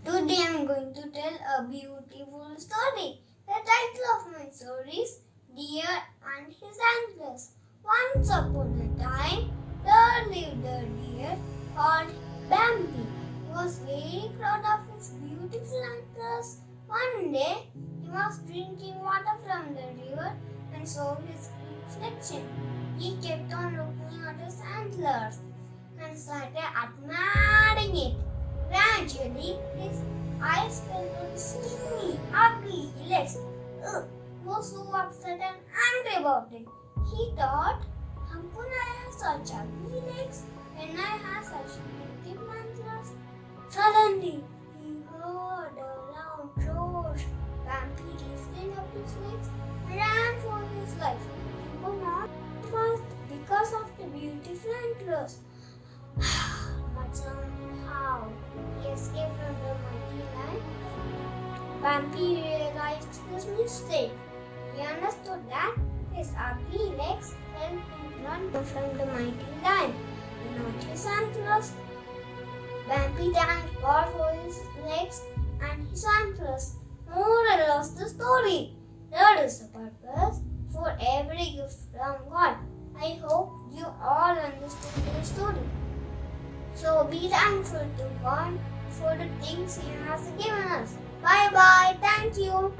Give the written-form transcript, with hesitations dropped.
Today I am going to tell a beautiful story. The title of my story is Deer and His Antlers. Once upon a time, there lived a deer called Bambi. He was very proud of his beautiful antlers. One day, he was drinking water from the river and saw his reflection. He kept on looking at his antlers and started admiring it. Gradually, his eyes fell on skinny, ugly legs. Ugh, he was so upset and angry about it. He thought, how could I have such ugly legs when I have such beautiful antlers? Suddenly, he heard a loud roar. Bambi lifted up his legs and ran for his life. He could not fast because of the beautiful antlers. But somehow he escaped from the mighty lion. Bambi realized his mistake. He understood that his ugly legs helped him run from the mighty lion, and not his antlers. Bambi thanked God for his legs and his antlers. Moral of the story: there is a purpose for every gift from God. I hope you all understood the story. So be thankful to God for the things He has given us. Bye bye. Thank you.